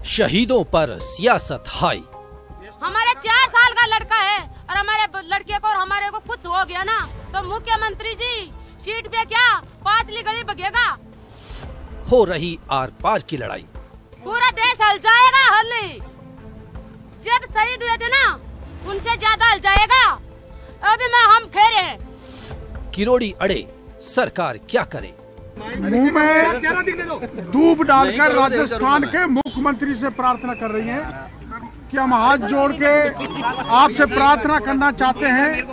शहीदों पर सियासत हाई। हमारे 4 साल का लड़का है और हमारे लड़के को और हमारे को कुछ हो गया ना तो मुख्यमंत्री जी सीट पे क्या 5ली गली बगेगा। हो रही आर पार की लड़ाई, पूरा देश हल जाएगा। हल जब शहीद हुए थे ना उनसे ज्यादा हल जाएगा। अभी हम खेरे हैं। किरोड़ी अड़े, सरकार क्या करे। मुंह में दूब डालकर राजस्थान के मुख्यमंत्री से प्रार्थना कर रही हैं कि हम हाथ जोड़ के आपसे प्रार्थना करना चाहते हैं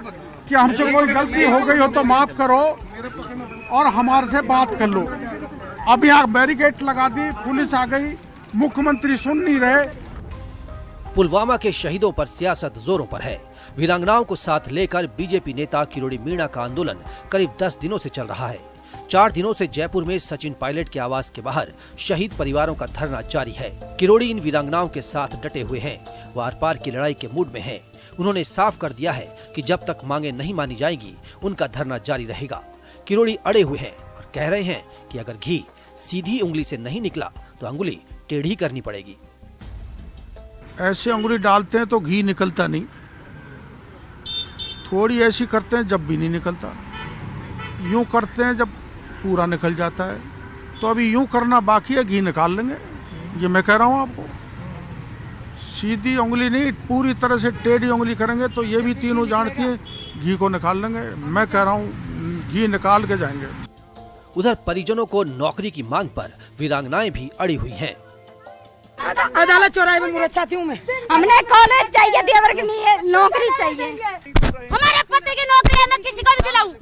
कि हमसे कोई गलती हो गई हो तो माफ करो और हमारे से बात कर लो। अब यहाँ बैरिकेड लगा दी, पुलिस आ गई, मुख्यमंत्री सुन नहीं रहे। पुलवामा के शहीदों पर सियासत जोरों पर है। वीरांगनाओं को साथ लेकर बीजेपी नेता किरोड़ी मीणा का आंदोलन करीब 10 दिनों से चल रहा है। 4 दिनों से जयपुर में सचिन पायलट के आवास के बाहर शहीद परिवारों का धरना जारी है। किरोड़ी इन वीरांगनाओं के साथ डटे हुए हैं। वो आर पार की लड़ाई के मूड में हैं। उन्होंने साफ कर दिया है कि जब तक मांगे नहीं मानी जाएंगी उनका धरना जारी रहेगा। किरोड़ी अड़े हुए हैं और कह रहे हैं कि अगर घी सीधी उंगली से नहीं निकला तो अंगुली टेढ़ी करनी पड़ेगी। ऐसे उंगली डालते हैं तो घी निकलता नहीं, थोड़ी ऐसी करते हैं जब भी नहीं निकलता, यूं करते हैं जब पूरा निकल जाता है। तो अभी यूं करना बाकी है, घी निकाल लेंगे। ये मैं कह रहा हूं आपको, सीधी उंगली नहीं पूरी तरह से टेढ़ी उंगली करेंगे तो ये भी तीनों जानती हैं घी को निकाल लेंगे। मैं कह रहा हूं घी निकाल के जाएंगे। उधर परिजनों को नौकरी की मांग पर वीरांगनाएं भी अड़ी हुई हैं। अदालत चौराहे में मुझे चाहती हूँ मैं। हमने कॉलेज चाहिए, देवर के लिए नौकरी चाहिए। हमारे पति की नौकरी है, मैं किसी को भी दिलाऊं।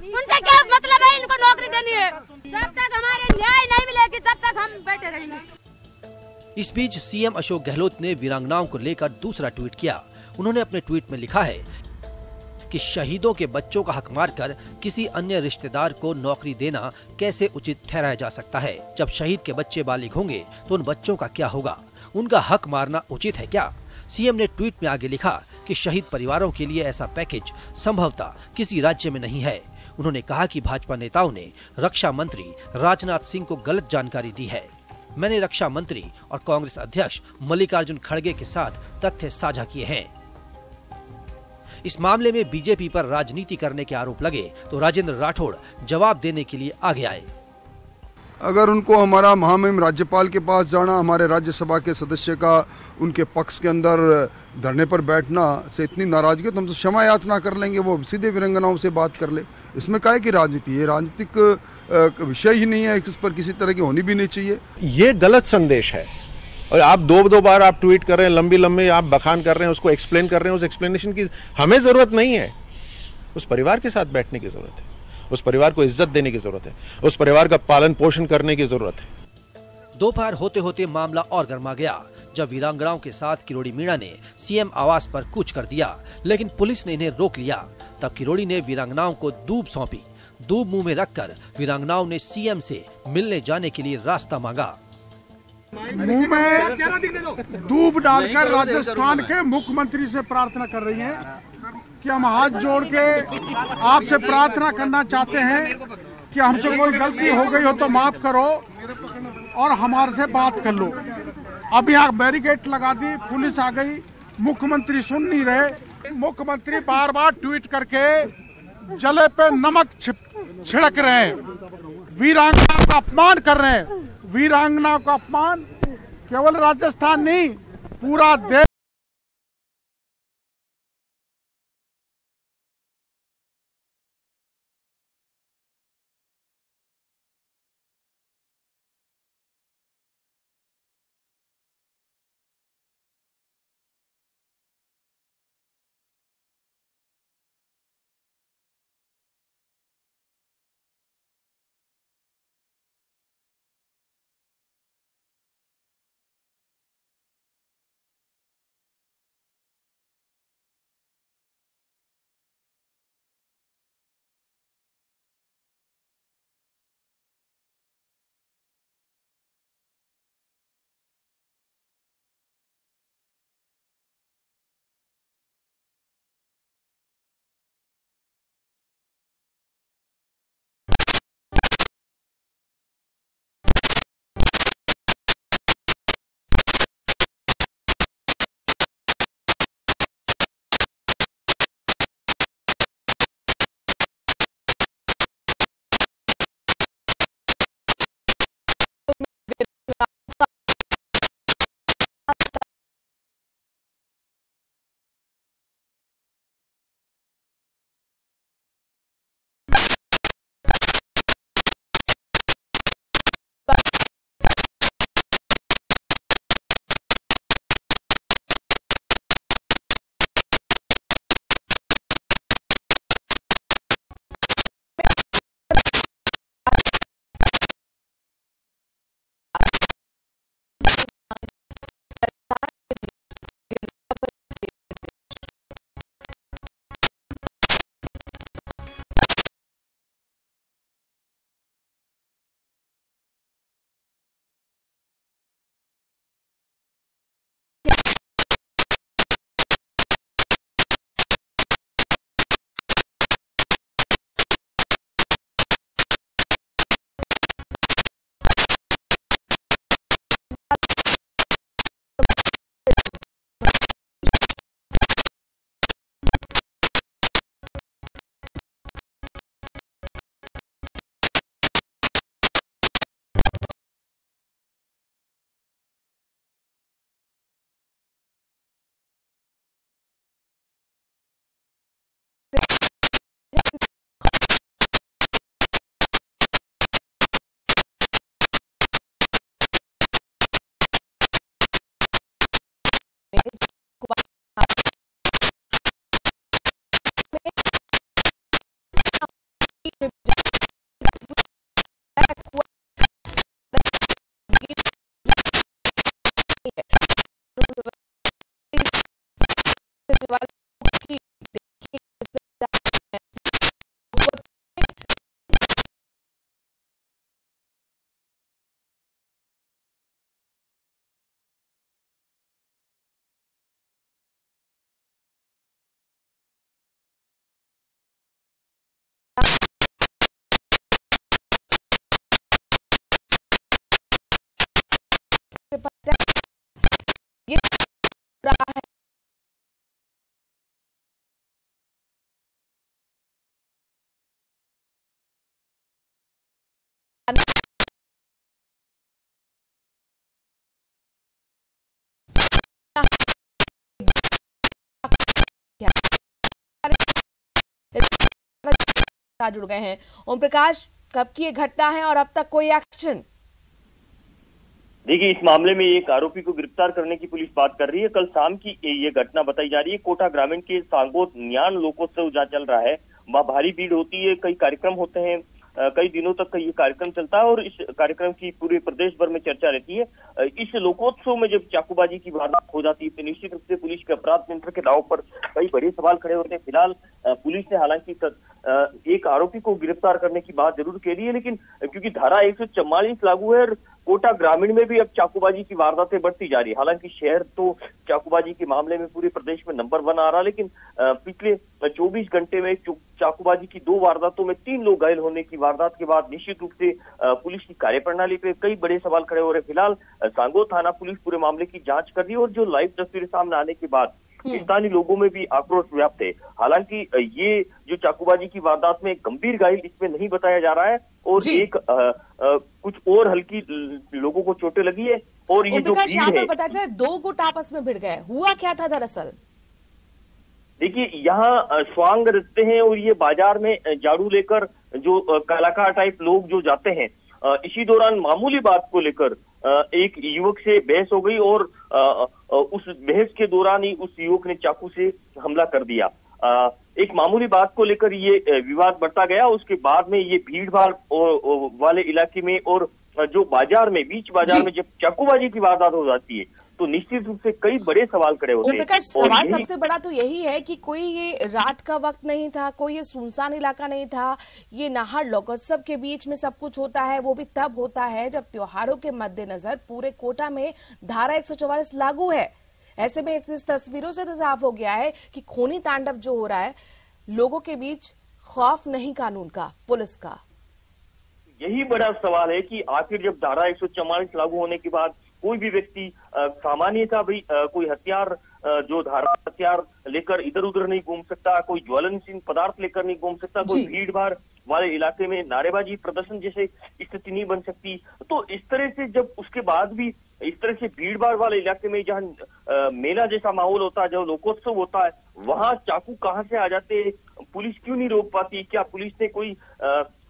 उनसे क्या मतलब है, इनको नौकरी देनी है। जब तक हमारे न्याय नहीं मिलेगी तब तक हम बैठे रहेंगे। इस बीच सीएम अशोक गहलोत ने वीरांगनाओं को लेकर दूसरा ट्वीट किया। उन्होंने अपने ट्वीट में लिखा है कि शहीदों के बच्चों का हक मारकर किसी अन्य रिश्तेदार को नौकरी देना कैसे उचित ठहराया जा सकता है। जब शहीद के बच्चे बालिग होंगे तो उन बच्चों का क्या होगा, उनका हक मारना उचित है क्या। सीएम ने ट्वीट में आगे लिखा कि शहीद परिवारों के लिए ऐसा पैकेज संभवतः किसी राज्य में नहीं है। उन्होंने कहा कि भाजपा नेताओं ने रक्षा मंत्री राजनाथ सिंह को गलत जानकारी दी है। मैंने रक्षा मंत्री और कांग्रेस अध्यक्ष मल्लिकार्जुन खड़गे के साथ तथ्य साझा किए हैं। इस मामले में बीजेपी पर राजनीति करने के आरोप लगे तो राजेंद्र राठौड़ जवाब देने के लिए आगे आए। अगर उनको हमारा महामहिम राज्यपाल के पास जाना, हमारे राज्यसभा के सदस्य का उनके पक्ष के अंदर धरने पर बैठना से इतनी नाराजगी तो हम तो क्षमा याचना कर लेंगे, वो सीधे वीरांगनाओं से बात कर ले। इसमें काहे की राजनीति है, राजनीतिक विषय ही नहीं है, इस पर किसी तरह की होनी भी नहीं चाहिए। ये गलत संदेश है और आप दो बार आप ट्वीट कर रहे हैं, लंबी आप बखान कर रहे हैं, उसको एक्सप्लेन कर रहे हैं। उस एक्सप्लेनेशन की हमें जरूरत नहीं है। उस परिवार के साथ बैठने की जरूरत है, उस परिवार को इज्जत देने की जरूरत है, उस परिवार का पालन पोषण करने की जरूरत है। दोपहर होते होते मामला और गर्मा गया जब वीरांगनाओं के साथ किरोड़ी मीणा ने सीएम आवास पर कूच कर दिया, लेकिन पुलिस ने इन्हें रोक लिया। तब किरोड़ी ने वीरांगनाओं को दूब सौंपी। दूब मुंह में रखकर वीरांगनाओं ने सीएम से मिलने जाने के लिए रास्ता मांगा। मुंह में दूब डालकर राजस्थान के मुख्यमंत्री से प्रार्थना कर रही हैं कि हम हाथ जोड़ के आपसे प्रार्थना करना चाहते हैं कि हमसे कोई गलती हो गई हो तो माफ करो और हमारे से बात कर लो। अब यहाँ बैरिकेड लगा दी, पुलिस आ गई, मुख्यमंत्री सुन नहीं रहे। मुख्यमंत्री बार बार ट्वीट करके जले पे नमक छिड़क रहे हैं, वीरांगना का अपमान कर रहे हैं। वीरांगना का अपमान केवल राजस्थान नहीं, पूरा देश ये रहा है। जुड़ गए हैं ओम प्रकाश, कब की ये घटना है और अब तक कोई एक्शन? देखिए, इस मामले में एक आरोपी को गिरफ्तार करने की पुलिस बात कर रही है। कल शाम की ये घटना बताई जा रही है। कोटा ग्रामीण के सांगोत न्यान लोकोत्सव जहाँ चल रहा है, वहाँ भारी भीड़ होती है, कई कार्यक्रम होते हैं, कई दिनों तक ये कार्यक्रम चलता है और इस कार्यक्रम की पूरे प्रदेश भर में चर्चा रहती है। इस लोकोत्सव में जब चाकूबाजी की वारदात हो जाती है तो निश्चित रूप से पुलिस के अपराध नियंत्रण के दाव पर कई बड़े सवाल खड़े होते हैं। फिलहाल पुलिस ने हालांकि एक आरोपी को गिरफ्तार करने की बात जरूर कह रही है, लेकिन क्योंकि धारा 144 लागू है और कोटा ग्रामीण में भी अब चाकूबाजी की वारदातें बढ़ती जा रही है। हालांकि शहर तो चाकूबाजी के मामले में पूरे प्रदेश में नंबर 1 आ रहा, लेकिन पिछले 24 घंटे में चाकूबाजी की 2 वारदातों में 3 लोग घायल होने की वारदात के बाद निश्चित रूप से पुलिस की कार्यप्रणाली पे कई बड़े सवाल खड़े हो रहे हैं। फिलहाल सांगोत थाना पुलिस पूरे मामले की जांच कर रही है और जो लाइव तस्वीरें सामने आने के बाद स्थानीय लोगों में भी आक्रोश व्याप्त है। हालांकि ये जो चाकूबाजी की वारदात में गंभीर घायल इसमें नहीं बताया जा रहा है और एक कुछ और हल्की लोगों को चोटें लगी है। और ये जो यहाँ पर पता चला 2 गुट आपस में भिड़ गए, हुआ क्या था दरअसल? देखिए, यहाँ स्वांग रखते हैं और ये बाजार में झाड़ू लेकर जो कलाकार टाइप लोग जो जाते हैं, इसी दौरान मामूली बात को लेकर एक युवक से बहस हो गई और उस बहस के दौरान ही उस युवक ने चाकू से हमला कर दिया। एक मामूली बात को लेकर ये विवाद बढ़ता गया। उसके बाद में ये भीड़ भाड़ वाले इलाके में और जो बाजार में, बीच बाजार में जब चाकूबाजी की वारदात हो जाती है तो निश्चित रूप से कई बड़े सवाल खड़े होते हैं। सवाल सबसे बड़ा तो यही है कि कोई ये रात का वक्त नहीं था, कोई ये सुनसान इलाका नहीं था, ये नाहर लोकोत्सव के बीच में सब कुछ होता है। वो भी तब होता है जब त्योहारों के मद्देनजर पूरे कोटा में धारा 144 लागू है। ऐसे में इस तस्वीरों से तो साफ हो गया है कि खूनी तांडव जो हो रहा है, लोगों के बीच खौफ नहीं कानून का, पुलिस का। यही बड़ा सवाल है कि आखिर जब धारा 144 लागू होने के बाद कोई भी व्यक्ति सामान्य था, भाई कोई हथियार जो धारा हथियार लेकर इधर उधर नहीं घूम सकता, कोई ज्वलनशील पदार्थ लेकर नहीं घूम सकता, कोई भीड़ भाड़ वाले इलाके में नारेबाजी प्रदर्शन जैसे स्थिति नहीं बन सकती। तो इस तरह से जब उसके बाद भी इस तरह से भीड़ भाड़ वाले इलाके में जहाँ मेला जैसा माहौल होता है, जहाँ लोकोत्सव होता है, वहां चाकू कहाँ से आ जाते हैं? पुलिस क्यों नहीं रोक पाती? क्या पुलिस ने कोई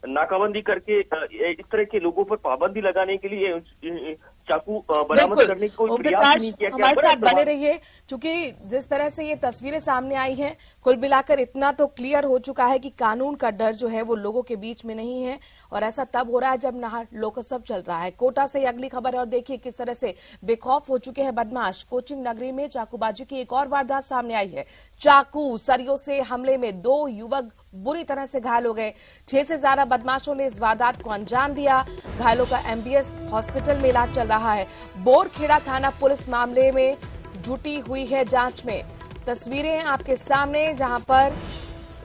नाकाबंदी करके इस तरह के लोगों पर पाबंदी लगाने के लिए चाकू बरामद करने की कोई प्रयास नहीं किया? हमारे साथ बने रहिए, क्योंकि जिस तरह से ये तस्वीरें सामने आई हैं, कुल मिलाकर इतना तो क्लियर हो चुका है कि कानून का डर जो है वो लोगों के बीच में नहीं है। और ऐसा तब हो रहा है जब नाहर लोकोत्सव चल रहा है। कोटा से अगली खबर है और देखिए किस तरह से बेखौफ हो चुके हैं बदमाश। कोचिंग नगरी में चाकूबाजी की एक और वारदात सामने आई है। चाकू सरियों से हमले में 2 युवक बुरी तरह से घायल हो गए। 6 से ज्यादा बदमाशों ने इस वारदात को अंजाम दिया। घायलों का MBS हॉस्पिटल में इलाज चल रहा है। बोरखेड़ा थाना पुलिस मामले में जुटी हुई है जांच में। तस्वीरें आपके सामने जहां पर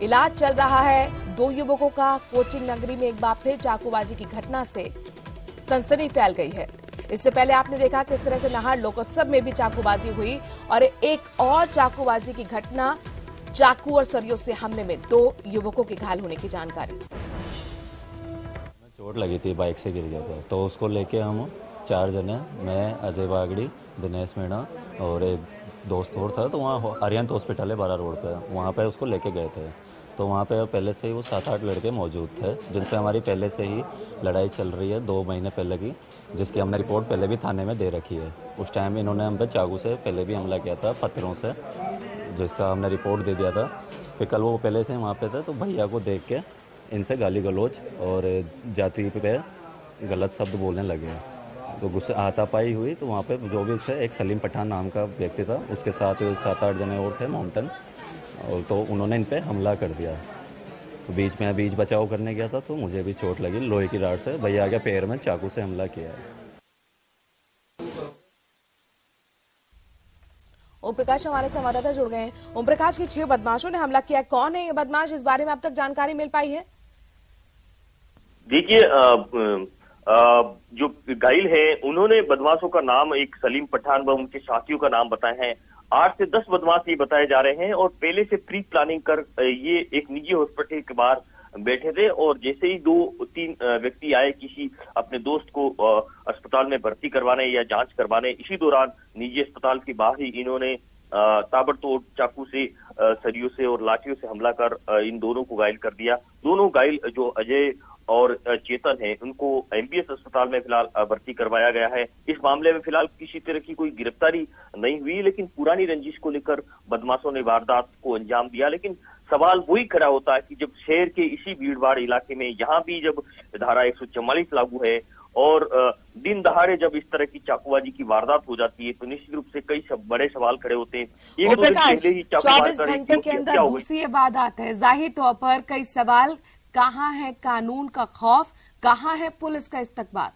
इलाज चल रहा है 2 युवकों का। कोचिंग नगरी में एक बार फिर चाकूबाजी की घटना से सनसनी फैल गई है। इससे पहले आपने देखा किस तरह से नाहर लोकोत्सव में भी चाकूबाजी हुई और एक और चाकूबाजी की घटना, चाकू और सरियों से हमले में 2 युवकों के घायल होने की जानकारी। चोट लगी थी, बाइक से गिर गया था, तो उसको लेके हम 4 जने, मैं, अजय बागड़ी, दिनेश मीणा और एक दोस्त और था, तो वहाँ अरिहंत हॉस्पिटल है 12 रोड पे, वहाँ पे उसको लेके गए थे। तो वहाँ पे पहले से ही वो 7-8 लड़के मौजूद थे जिनसे हमारी पहले से ही लड़ाई चल रही है 2 महीने पहले की, जिसकी हमने रिपोर्ट पहले भी थाने में दे रखी है। उस टाइम इन्होंने हम पे चाकू से पहले भी हमला किया था, पत्थरों से, जिसका हमने रिपोर्ट दे दिया था। फिर कल वो पहले से वहाँ पे थे, तो भैया को देख के इनसे गाली गलौज और जाति पे गलत शब्द बोलने लगे। तो गुस्से हाथापाई हुई, तो वहाँ पे जो भी एक सलीम पठान नाम का व्यक्ति था, उसके साथ 7-8 जने और थे माउंटेन, और तो उन्होंने इन पे हमला कर दिया। तो बीच में बीच बचाव करने गया था, तो मुझे भी चोट लगी लोहे की राड से। भैया आगे पैर में चाकू से हमला किया है। ओम प्रकाश हमारे संवाददाता जुड़ गए हैं। ओम प्रकाश, की 6 बदमाशों ने हमला किया, कौन है ये बदमाश, इस बारे में अब तक जानकारी मिल पाई है? देखिए, जो घायल है उन्होंने बदमाशों का नाम एक सलीम पठान व उनके साथियों का नाम बताए हैं। 8 से 10 बदमाश ये बताए जा रहे हैं और पहले से प्री प्लानिंग कर ये एक निजी हॉस्पिटल के बाहर बैठे थे, और जैसे ही 2-3 व्यक्ति आए किसी अपने दोस्त को अस्पताल में भर्ती करवाने या जांच करवाने, इसी दौरान निजी अस्पताल के बाहर ही इन्होंने ताबड़तोड़ चाकू से, सरियों से और लाठियों से हमला कर इन दोनों को घायल कर दिया। दोनों घायल जो अजय और चेतन है, उनको एमबीएस अस्पताल में फिलहाल भर्ती करवाया गया है। इस मामले में फिलहाल किसी तरह की कोई गिरफ्तारी नहीं हुई, लेकिन पुरानी रंजिश को लेकर बदमाशों ने वारदात को अंजाम दिया। लेकिन सवाल वही खड़ा होता है कि जब शहर के इसी भीड़भाड़ इलाके में यहाँ भी जब धारा 144 लागू है और दिन दहाड़े जब इस तरह की चाकूबाजी की वारदात हो जाती है, तो निश्चित रूप से कई बड़े सवाल खड़े होते हैं। 24 घंटे के अंदर दूसरी वारदात है, जाहिर तौर पर कई सवाल, कहाँ है कानून का खौफ, कहाँ है पुलिस का इस्तकबाल?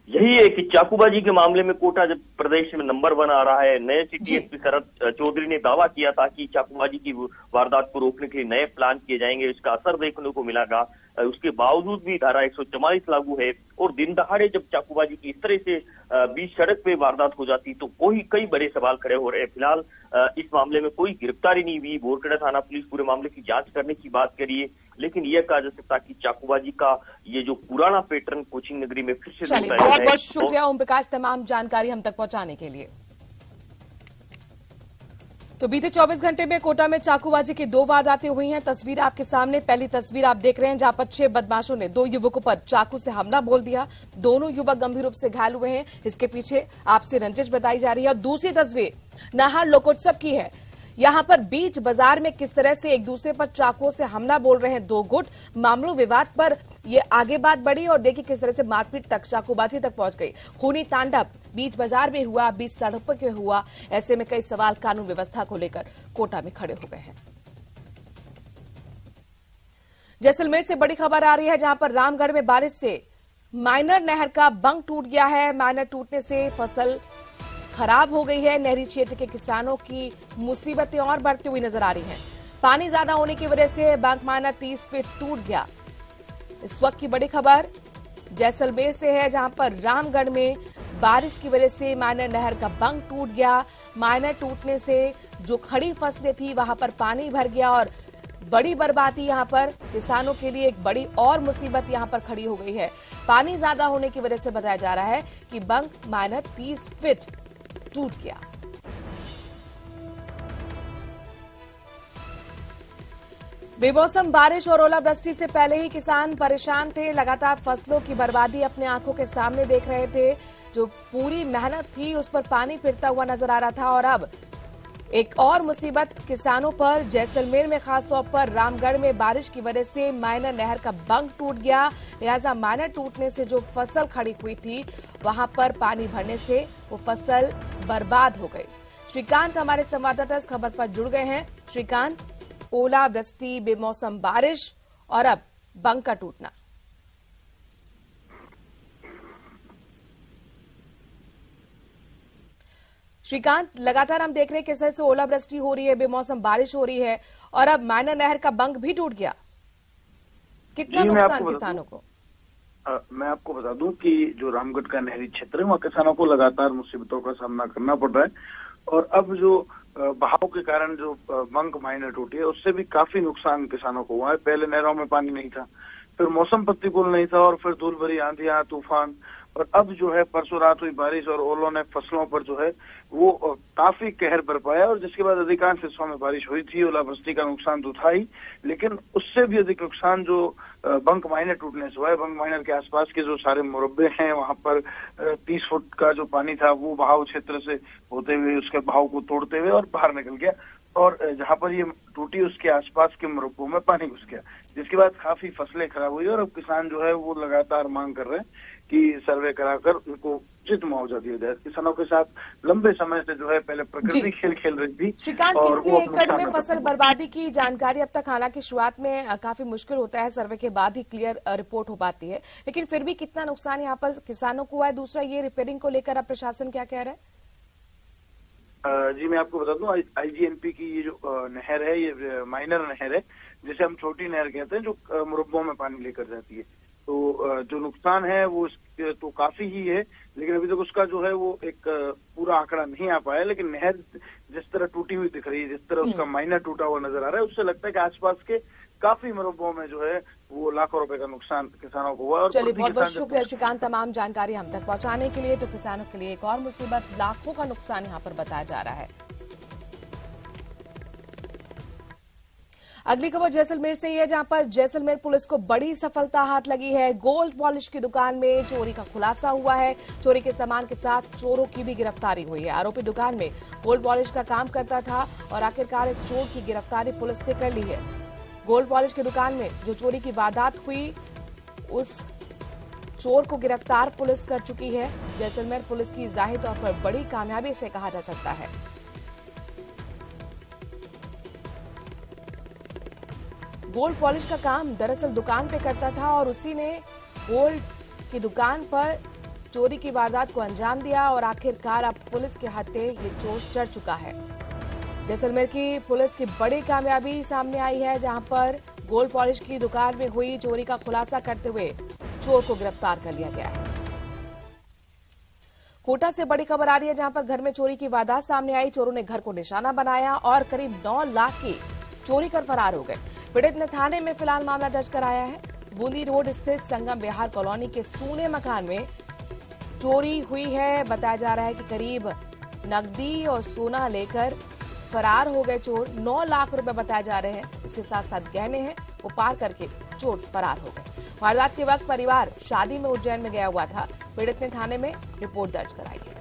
यही है कि चाकूबाजी के मामले में कोटा जब प्रदेश में नंबर 1 आ रहा है। नए सिटी एसपी शरद चौधरी ने दावा किया था कि चाकूबाजी की वारदात को रोकने के लिए नए प्लान किए जाएंगे, इसका असर देखने को मिलेगा। उसके बावजूद भी धारा 144 लागू है और दिन दहाड़े जब चाकूबाजी की इस तरह से बीच सड़क पे वारदात हो जाती तो कई बड़े सवाल खड़े हो रहे हैं। फिलहाल इस मामले में कोई गिरफ्तारी नहीं हुई। बोरखेड़ा थाना पुलिस पूरे मामले की जांच करने की बात करी है, लेकिन यह कहा जा सकता कि चाकूबाजी का ये जो पुराना पैटर्न कोचिंग नगरी में फिर से बहुत बहुत शुक्रिया ओम प्रकाश तमाम जानकारी हम तक पहुंचाने के लिए। तो बीते 24 घंटे में कोटा में चाकूबाजी की 2 वारदातें हुई हैं। तस्वीर आपके सामने, पहली तस्वीर आप देख रहे हैं जहां पर 6 बदमाशों ने 2 युवकों पर चाकू से हमला बोल दिया। दोनों युवक गंभीर रूप से घायल हुए हैं, इसके पीछे आपसी रंजिश बताई जा रही है। और दूसरी तस्वीर नाहर लोकोत्सव की है, यहां पर बीच बाजार में किस तरह से एक दूसरे पर चाकुओं से हमला बोल रहे हैं 2 गुट। मामलों विवाद पर ये आगे बात बढ़ी और देखिए किस तरह से मारपीट तक, चाकूबाजी तक पहुंच गई। खूनी तांडव बीच बाजार में हुआ, बीच सड़क पर हुआ। ऐसे में कई सवाल कानून व्यवस्था को लेकर कोटा में खड़े हो गए हैं। जैसलमेर से बड़ी खबर आ रही है जहां पर रामगढ़ में बारिश से माइनर नहर का बंक टूट गया है। माइनर टूटने से फसल खराब हो गई है। नहरी क्षेत्र के किसानों की मुसीबतें और बढ़ती हुई नजर आ रही हैं। पानी ज्यादा होने की वजह से बंक माइनर 30 फीट टूट गया। इस वक्त की बड़ी खबर जैसलमेर से है जहां पर रामगढ़ में बारिश की वजह से माइनर नहर का बंक टूट गया। माइनर टूटने से जो खड़ी फसलें थी वहां पर पानी भर गया और बड़ी बर्बादी यहां पर किसानों के लिए एक बड़ी और मुसीबत यहां पर खड़ी हो गई है। पानी ज्यादा होने की वजह से बताया जा रहा है कि बंक माइनर 30 फीट टूट गया। बेमौसम बारिश और ओलावृष्टि से पहले ही किसान परेशान थे। लगातार फसलों की बर्बादी अपने आंखों के सामने देख रहे थे। जो पूरी मेहनत थी उस पर पानी फिरता हुआ नजर आ रहा था। और अब एक और मुसीबत किसानों पर, जैसलमेर में खासतौर पर रामगढ़ में बारिश की वजह से माइनर नहर का बंक टूट गया। लिहाजा माइनर टूटने से जो फसल खड़ी हुई थी वहां पर पानी भरने से वो फसल बर्बाद हो गई। श्रीकांत हमारे संवाददाता इस खबर पर जुड़ गए हैं। श्रीकांत, ओलावृष्टि, बेमौसम बारिश और अब बंक का टूटना। श्रीकांत, लगातार हम देख रहे हैं किस तरह से ओलावृष्टि हो रही है, बेमौसम बारिश हो रही है और अब माइनर नहर का बंक भी टूट गया। कितना नुकसान किसानों को? मैं आपको बता दूं कि जो रामगढ़ का नहरी क्षेत्र है वहाँ किसानों को लगातार मुसीबतों का सामना करना पड़ रहा है। और अब जो बहाव के कारण जो बंक माइनर टूटी है उससे भी काफी नुकसान किसानों को हुआ है। पहले नहरों में पानी नहीं था, फिर मौसम प्रतिकूल नहीं था और फिर धूल भरी आंधियां, तूफान, और अब जो है परसों रात हुई बारिश और ओलों ने फसलों पर जो है वो काफी कहर बरपाया। और जिसके बाद अधिकांश हिस्सों में बारिश हुई थी। ओलावृष्टि का नुकसान तो था ही, लेकिन उससे भी अधिक नुकसान जो बंक माइनर टूटने से हुआ है। बंक माइनर के आसपास के जो सारे मुरब्बे हैं वहां पर 30 फुट का जो पानी था वो बहाव क्षेत्र से होते हुए उसके बहाव को तोड़ते हुए और बाहर निकल गया। और जहां पर ये टूटी उसके आसपास के मुरब्बों में पानी घुस गया, जिसके बाद काफी फसलें खराब हुई और अब किसान जो है वो लगातार मांग कर रहे हैं कि सर्वे कराकर उनको उचित मुआवजा दिया जाए। किसानों के साथ लंबे समय से जो है पहले प्रकृति खेल खेल रही थी। श्रीकांत, कितने एकड़ में फसल बर्बादी की जानकारी अब तक, हालांकि शुरुआत में काफी मुश्किल होता है, सर्वे के बाद ही क्लियर रिपोर्ट हो पाती है, लेकिन फिर भी कितना नुकसान यहाँ पर किसानों को हुआ है? दूसरा, ये रिपेयरिंग को लेकर अब प्रशासन क्या कह रहा है? जी मैं आपको बता दूं, आईजीएनपी की ये जो नहर है, ये माइनर नहर है, जिसे हम छोटी नहर कहते हैं, जो मुरब्बों में पानी लेकर जाती है। तो जो नुकसान है वो तो काफी ही है, लेकिन अभी तक उसका जो है वो एक पूरा आंकड़ा नहीं आ पाया। लेकिन नहर जिस तरह टूटी हुई दिख रही है, जिस तरह उसका माइनर टूटा हुआ नजर आ रहा है, उससे लगता है कि आसपास के काफी मुरब्बों में जो है वो लाखों रुपए का नुकसान किसानों को हुआ। और चलिए, बहुत बहुत शुक्रिया श्रीकांत तमाम जानकारी हम तक पहुंचाने के लिए। तो किसानों के लिए एक और मुसीबत, लाखों का नुकसान यहाँ पर बताया जा रहा है। अगली खबर जैसलमेर से ही है, जहां पर जैसलमेर पुलिस को बड़ी सफलता हाथ लगी है। गोल्ड पॉलिश की दुकान में चोरी का खुलासा हुआ है। चोरी के सामान के साथ चोरों की भी गिरफ्तारी हुई है। आरोपी दुकान में गोल्ड पॉलिश का काम करता था और आखिरकार इस चोर की गिरफ्तारी पुलिस ने कर ली है। गोल्ड पॉलिश की दुकान में जो चोरी की वारदात हुई, उस चोर को गिरफ्तार पुलिस कर चुकी है। जैसलमेर पुलिस की जाहिर तौर पर बड़ी कामयाबी इसे कहा जा सकता है। गोल्ड पॉलिश का काम दरअसल दुकान पे करता था और उसी ने गोल्ड की दुकान पर चोरी की वारदात को अंजाम दिया और आखिरकार अब पुलिस के हाथे ये चोर चढ़ चुका है। जैसलमेर की पुलिस की बड़ी कामयाबी सामने आई है, जहां पर गोल्ड पॉलिश की दुकान में हुई चोरी का खुलासा करते हुए चोर को गिरफ्तार कर लिया गया है। कोटा से बड़ी खबर आ रही है, जहां पर घर में चोरी की वारदात सामने आई। चोरों ने घर को निशाना बनाया और करीब 9 लाख की चोरी कर फरार हो गए। पीड़ित ने थाने में फिलहाल मामला दर्ज कराया है। बूंदी रोड स्थित संगम विहार कॉलोनी के सूने मकान में चोरी हुई है। बताया जा रहा है कि करीब नकदी और सोना लेकर फरार हो गए चोर। 9 लाख रुपए बताए जा रहे हैं, इसके साथ साथ गहने हैं, वो पार करके चोर फरार हो गए। वारदात के वक्त परिवार शादी में उज्जैन में गया हुआ था। पीड़ित ने थाने में रिपोर्ट दर्ज कराई है।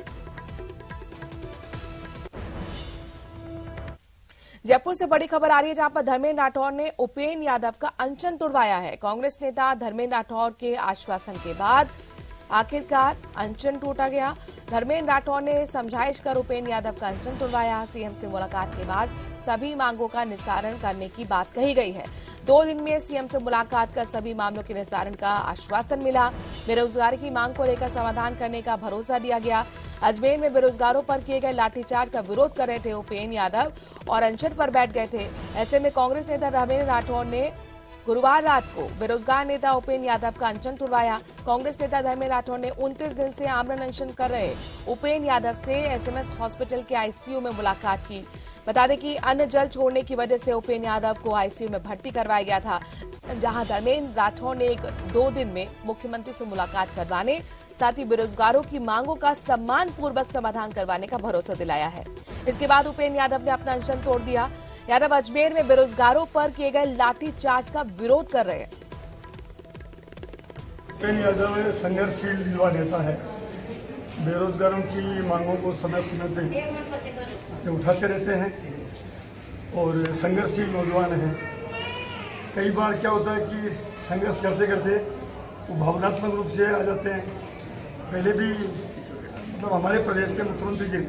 जयपुर से बड़ी खबर आ रही है, जहां पर धर्मेंद्र राठौर ने उपेंद्र यादव का अनशन तुड़वाया है। कांग्रेस नेता धर्मेंद्र राठौर के आश्वासन के बाद आखिरकार अनशन टूटा गया। धर्मेंद्र राठौर ने समझाइश कर उपेंद्र यादव का अनशन तुड़वाया। सीएम से मुलाकात के बाद सभी मांगों का निस्तारण करने की बात कही गई है। 2 दिन में सीएम से मुलाकात कर सभी मामलों के निस्तारण का आश्वासन मिला। बेरोजगारी की मांग को लेकर समाधान करने का भरोसा दिया गया। अजमेर में बेरोजगारों पर किए गए लाठीचार्ज का विरोध कर रहे थे उपेंद्र यादव और अनशन पर बैठ गए थे। ऐसे में कांग्रेस नेता धर्मेंद्र राठौर ने गुरुवार रात को बेरोजगार नेता उपेंद्र यादव का अनशन तुड़वाया। कांग्रेस नेता धर्मेंद्र राठौर ने 29 दिन से आमरण अनशन कर रहे उपेंद्र यादव से एसएमएस हॉस्पिटल के आईसीयू में मुलाकात की। बता दें कि अन्न जल छोड़ने की वजह से उपेंद्र यादव को आईसीयू में भर्ती करवाया गया था, जहां धर्मेंद्र राठौर ने 2 दिन में मुख्यमंत्री से मुलाकात करवाने, साथ ही बेरोजगारों की मांगों का सम्मान पूर्वक समाधान करवाने का भरोसा दिलाया है। इसके बाद उपेंद्र यादव ने अपना अनशन तोड़ दिया। यादव अजमेर में बेरोजगारों पर किए गए लाठीचार्ज का विरोध कर रहे हैं। उपेंद्र यादव संघर्षशील युवा नेता है। बेरोजगारों की मांगों को समय समय पे उठाते रहते हैं और संघर्षशील नौजवान हैं। कई बार क्या होता है कि संघर्ष करते करते वो भावनात्मक रूप से आ जाते हैं। पहले भी मतलब हमारे प्रदेश के मुख्यमंत्री जी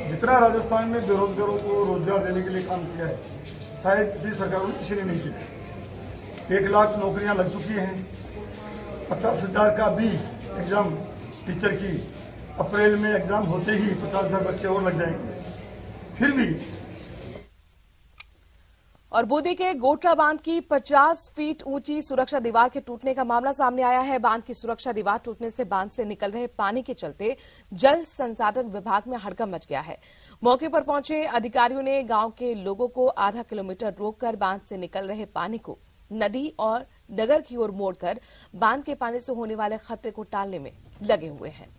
जितना राजस्थान में बेरोजगारों को रोजगार देने के लिए काम किया है, शायद पिछली सरकारों ने किसी ने नहीं किया। 1 लाख नौकरियां लग चुकी हैं। 50,000 का भी एग्जाम टीचर की अप्रैल में एग्जाम होते ही 50,000 बच्चे और लग जाएंगे। फिर भी और बूंदी के गोटरा बांध की 50 फीट ऊंची सुरक्षा दीवार के टूटने का मामला सामने आया है। बांध की सुरक्षा दीवार टूटने से बांध से निकल रहे पानी के चलते जल संसाधन विभाग में हड़कंप मच गया है। मौके पर पहुंचे अधिकारियों ने गांव के लोगों को आधा किलोमीटर रोककर बांध से निकल रहे पानी को नदी और नगर की ओर मोड़कर बांध के पानी से होने वाले खतरे को टालने में लगे हुए हैं।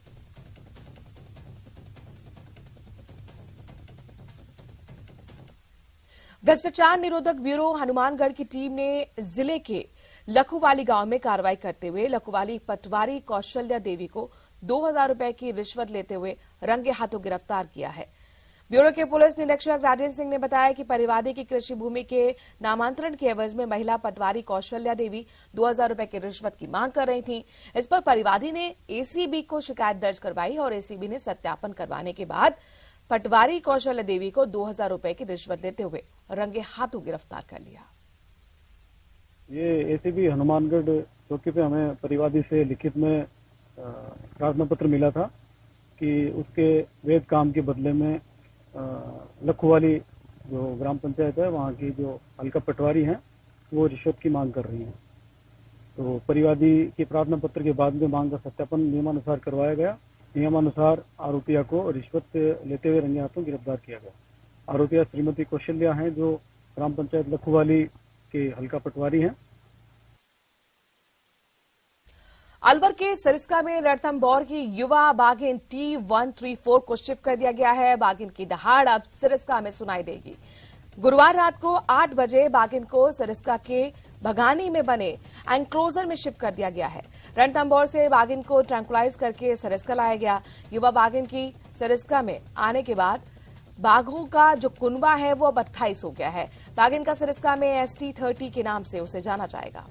भ्रष्टाचार निरोधक ब्यूरो हनुमानगढ़ की टीम ने जिले के लखुवाली गांव में कार्रवाई करते हुए लखुवाली पटवारी कौशल्या देवी को 2,000 रुपए की रिश्वत लेते हुए रंगे हाथों गिरफ्तार किया है। ब्यूरो के पुलिस निरीक्षक राजेंद्र सिंह ने बताया कि परिवादी की कृषि भूमि के नामांतरण के एवज में महिला पटवारी कौशल्या देवी 2000 रुपए की रिश्वत की मांग कर रही थी। इस पर परिवादी ने एसीबी को शिकायत दर्ज करवाई और एसीबी ने सत्यापन करवाने के बाद पटवारी कौशल्या देवी को 2000 रुपए की रिश्वत लेते हुए रंगे हाथों गिरफ्तार कर लिया। ये एसीबी हनुमानगढ़ चौकी पे हमें परिवादी से लिखित में प्रार्थना पत्र मिला था कि उसके वैध काम के बदले में लखुवाली जो ग्राम पंचायत है वहाँ की जो हल्का पटवारी हैं वो रिश्वत की मांग कर रही हैं। तो परिवादी की प्रार्थना पत्र के बाद में मांग का सत्यापन नियमानुसार करवाया गया। नियमानुसार आरोपिया को रिश्वत लेते हुए रंगे हाथों गिरफ्तार किया गया। आरोपिया श्रीमती कौशल्या हैं जो ग्राम पंचायत लखुवाली के हल्का पटवारी हैं। अलवर के सरिस्का में रणथंभौर की युवा बाघिन T134 को शिफ्ट कर दिया गया है। बाघिन की दहाड़ अब सरिस्का में सुनाई देगी। गुरुवार रात को 8 बजे बाघिन को सरिस्का के भगानी में बने एंक्लोजर में शिफ्ट कर दिया गया है। रणथंभौर से बाघिन को ट्रैंकुलाइज करके सरिस्का लाया गया। युवा बाघिन की सरिस्का में आने के बाद बाघों का जो कुनबा है वो अब 28 हो गया है। बाघिन का सरिस्का में ST30 के नाम से उसे जाना जाएगा।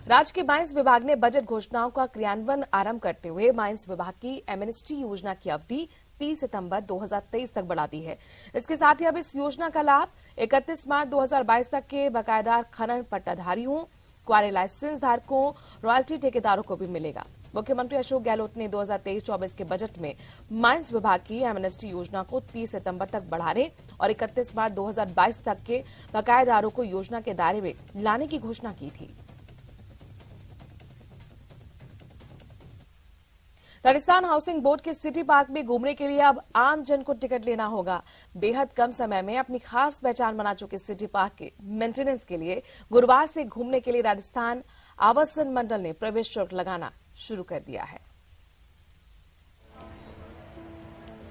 राज्य के माइंस विभाग ने बजट घोषणाओं का क्रियान्वयन आरंभ करते हुए माइंस विभाग की एमनेस्टी योजना की अवधि 30 सितंबर 2023 तक बढ़ा दी है। इसके साथ ही अब इस योजना का लाभ 31 मार्च 2022 तक के बकायेदार खनन पट्टाधारियों, क्वारी लाइसेंस धारकों, रॉयल्टी ठेकेदारों को भी मिलेगा। मुख्यमंत्री अशोक गहलोत ने 2023-24 के बजट में माइंस विभाग की एमनेस्टी योजना को 30 सितंबर तक बढ़ाने और 31 मार्च 2022 तक के बकायेदारों को योजना के दायरे में लाने की घोषणा की थी। राजस्थान हाउसिंग बोर्ड के सिटी पार्क में घूमने के लिए अब आम जन को टिकट लेना होगा। बेहद कम समय में अपनी खास पहचान बना चुके सिटी पार्क के मेंटेनेंस के लिए गुरुवार से घूमने के लिए राजस्थान आवासन मंडल ने प्रवेश शुल्क लगाना शुरू कर दिया है।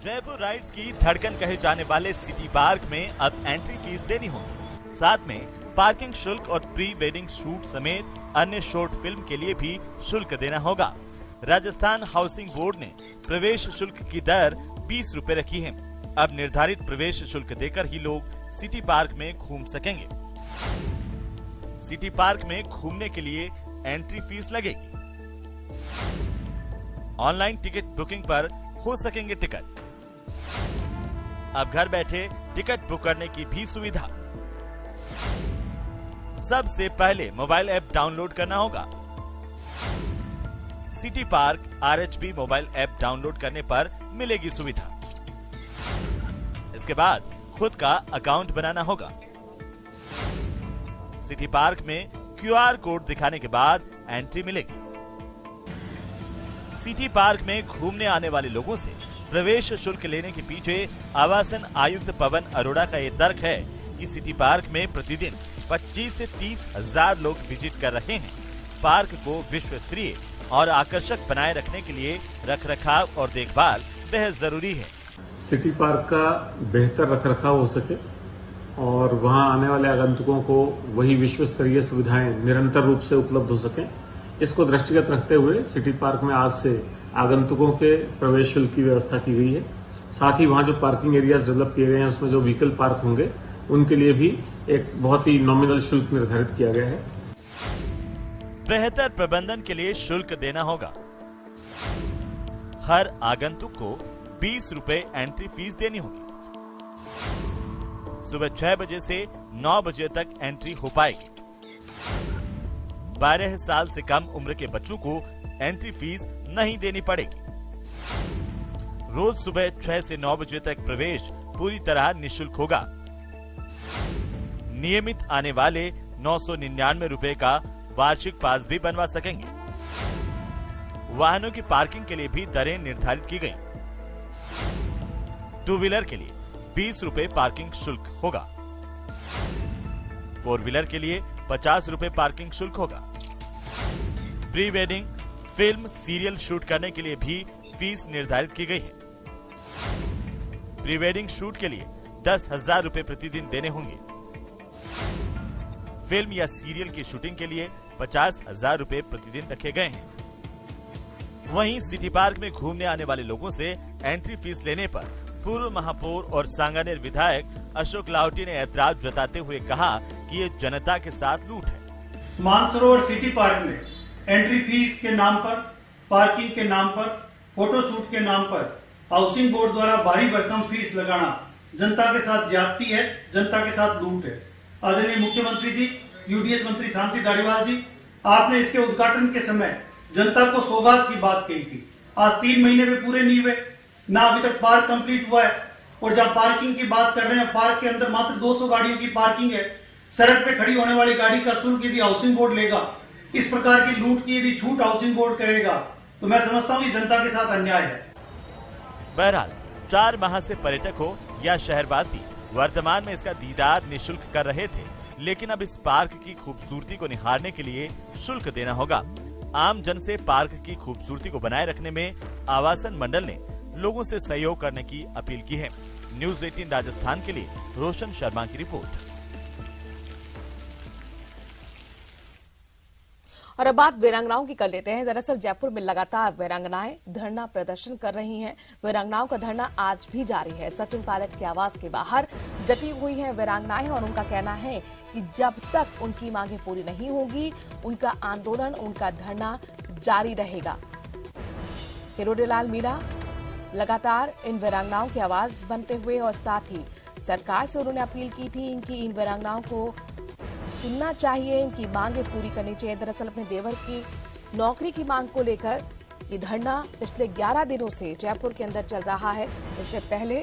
जयपुर राइड्स की धड़कन कहे जाने वाले सिटी पार्क में अब एंट्री फीस देनी होगी। साथ में पार्किंग शुल्क और प्री वेडिंग शूट समेत अन्य शॉर्ट फिल्म के लिए भी शुल्क देना होगा। राजस्थान हाउसिंग बोर्ड ने प्रवेश शुल्क की दर 20 रुपए रखी है। अब निर्धारित प्रवेश शुल्क देकर ही लोग सिटी पार्क में घूम सकेंगे। सिटी पार्क में घूमने के लिए एंट्री फीस लगेगी। ऑनलाइन टिकट बुकिंग पर हो सकेंगे टिकट। अब घर बैठे टिकट बुक करने की भी सुविधा। सबसे पहले मोबाइल ऐप डाउनलोड करना होगा। City park RHB mobile app download करने पर मिलेगी सुविधा। इसके बाद खुद का अकाउंट बनाना होगा। सिटी पार्क में QR कोड दिखाने के बाद एंट्री मिलेगी। सिटी पार्क में घूमने आने वाले लोगों से प्रवेश शुल्क लेने के पीछे आवासन आयुक्त पवन अरोड़ा का ये तर्क है कि सिटी पार्क में प्रतिदिन 25 से 30 हजार लोग विजिट कर रहे हैं। पार्क को विश्व स्तरीय और आकर्षक बनाए रखने के लिए रखरखाव और देखभाल बेहद जरूरी है। सिटी पार्क का बेहतर रखरखाव हो सके और वहां आने वाले आगंतुकों को वही विश्व स्तरीय सुविधाएं निरंतर रूप से उपलब्ध हो सके, इसको दृष्टिगत रखते हुए सिटी पार्क में आज से आगंतुकों के प्रवेश शुल्क की व्यवस्था की गई है। साथ ही वहां जो पार्किंग एरियाज डेवलप किए गए हैं उसमें जो व्हीकल पार्क होंगे उनके लिए भी एक बहुत ही नॉमिनल शुल्क निर्धारित किया गया है। बेहतर प्रबंधन के लिए शुल्क देना होगा। हर आगंतुक को 20 रुपए एंट्री फीस देनी होगी। सुबह 6 बजे से 9 बजे तक एंट्री हो पाएगी। 12 साल से कम उम्र के बच्चों को एंट्री फीस नहीं देनी पड़ेगी। रोज सुबह 6 से 9 बजे तक प्रवेश पूरी तरह निःशुल्क होगा। नियमित आने वाले 999 रुपए का वार्षिक पास भी बनवा सकेंगे। वाहनों की पार्किंग के लिए भी दरें निर्धारित की गई। 2 व्हीलर के लिए 20 रुपए पार्किंग शुल्क होगा। 4 व्हीलर के लिए 50 रुपए पार्किंग शुल्क होगा। Pre wedding film serial shoot करने के लिए भी फीस निर्धारित की गई है। प्री वेडिंग शूट के लिए 10,000 रुपए प्रतिदिन देने होंगे। फिल्म या सीरियल की शूटिंग के लिए 50,000 रुपए प्रतिदिन रखे गए हैं। वहीं सिटी पार्क में घूमने आने वाले लोगों से एंट्री फीस लेने पर पूर्व महापौर और सांगानेर विधायक अशोक लाहोटी ने ऐतराज जताते हुए कहा कि ये जनता के साथ लूट है। मानसरोवर सिटी पार्क में एंट्री फीस के नाम पर, पार्किंग के नाम पर, फोटोशूट के नाम पर हाउसिंग बोर्ड द्वारा भारी भरकम फीस लगाना जनता के साथ ज्यादती है, जनता के साथ लूट है। आदरणीय मुख्यमंत्री जी, यूडीएच मंत्री शांति धारीवाल जी, आपने इसके उद्घाटन के समय जनता को सौगात की बात कही थी। आज 3 महीने में पूरे नहीं हुए, ना अभी तक पार्क कंप्लीट हुआ है। और जहां पार्किंग की बात कर रहे हैं, पार्क के अंदर मात्र 200 गाड़ियों की पार्किंग है। सड़क पे खड़ी होने वाली गाड़ी का शुल्क यदि हाउसिंग बोर्ड लेगा, इस प्रकार की लूट की यदि छूट हाउसिंग बोर्ड करेगा, तो मैं समझता हूँ कि जनता के साथ अन्याय है। बहरहाल 4 माह से पर्यटक हो या शहरवासी वर्तमान में इसका दीदार निशुल्क कर रहे थे, लेकिन अब इस पार्क की खूबसूरती को निहारने के लिए शुल्क देना होगा। आम जन से पार्क की खूबसूरती को बनाए रखने में आवासन मंडल ने लोगों से सहयोग करने की अपील की है। न्यूज़ 18 राजस्थान के लिए रोशन शर्मा की रिपोर्ट। और अब बात वीरांगनाओं की कर लेते हैं। दरअसल जयपुर में लगातार वीरांगनाएं धरना प्रदर्शन कर रही हैं। वीरांगनाओं का धरना आज भी जारी है। सचिन पायलट के आवास के बाहर डटी हुई हैं वीरांगनाएं और उनका कहना है कि जब तक उनकी मांगें पूरी नहीं होंगी, उनका आंदोलन, उनका धरना जारी रहेगा। हिरोडेलाल मीणा लगातार इन वीरांगनाओं की आवाज बनते हुए और साथ ही सरकार से उन्होंने अपील की थी इनकी इन वीरांगनाओं को सुनना चाहिए, इनकी मांगें पूरी करनी चाहिए। दरअसल अपने देवर की नौकरी की मांग को लेकर ये धरना पिछले 11 दिनों से जयपुर के अंदर चल रहा है। इससे पहले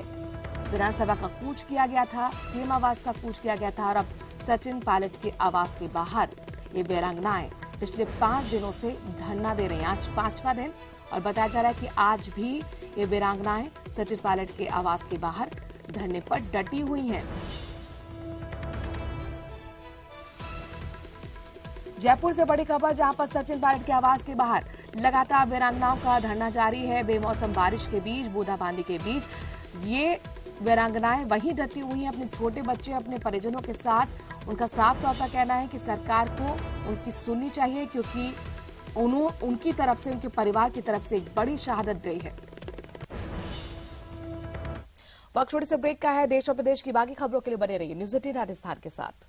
विधानसभा का कूच किया गया था, सीएम आवास का कूच किया गया था और अब सचिन पायलट के आवास के बाहर ये वीरांगनाएं पिछले 5 दिनों से धरना दे रही हैं। आज 5वां दिन और बताया जा रहा है कि आज भी ये वीरांगनाएं सचिन पायलट के आवास के बाहर धरने पर डटी हुई हैं। जयपुर से बड़ी खबर, जहां पर सचिन पायलट के आवास के बाहर लगातार वीरांगनाओं का धरना जारी है। बेमौसम बारिश के बीच, बूंदाबांदी के बीच ये वीरांगनाएं वहीं डटी हुई हैं अपने छोटे बच्चे, अपने परिजनों के साथ। उनका साफ तौर पर कहना है कि सरकार को उनकी सुननी चाहिए, क्योंकि उनकी तरफ से, उनके परिवार की तरफ से एक बड़ी शहादत गई है। वक्त छोटे से ब्रेक का है। देश और प्रदेश की बाकी खबरों के लिए बने रहिए न्यूज़ 18 राजस्थान के साथ।